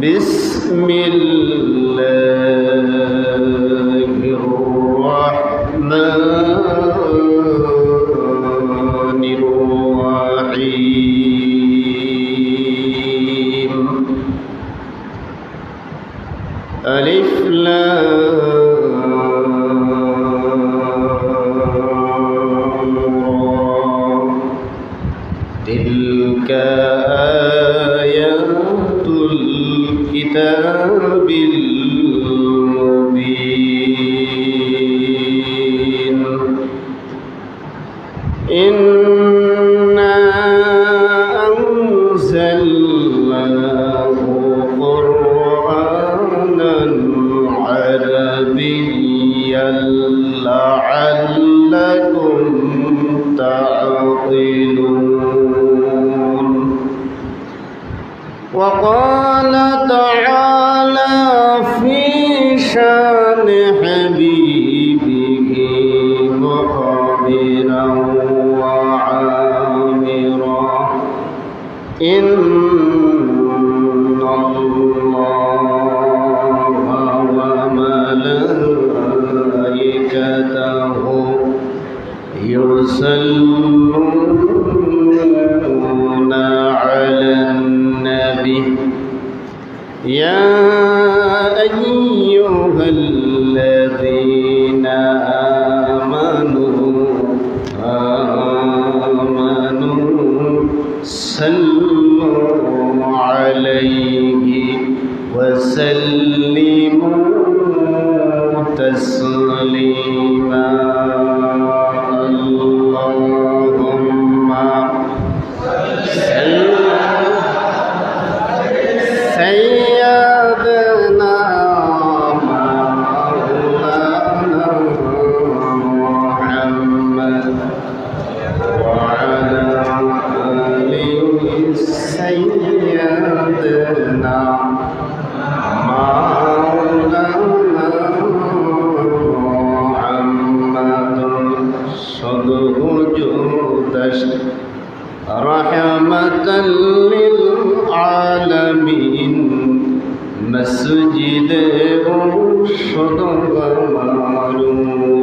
بسم الله الرحمن الرحيم ألف لام را تلك آيات الكتاب المبين إنا أنزلناه قرآنا عربيا لعلكم تعقلون وقال تعالى في شان حبيبه مخبرا وعامرا إن الله وملائكته يصلون على النبي يا أيها الذين آمنوا صلوا عليه وسلموا تسليما اللهم صل سيدنا مولانا محمد وعلى آله سيدنا مولانا محمد صدق جودش رحمة للعالمين مسجد صدق معلوم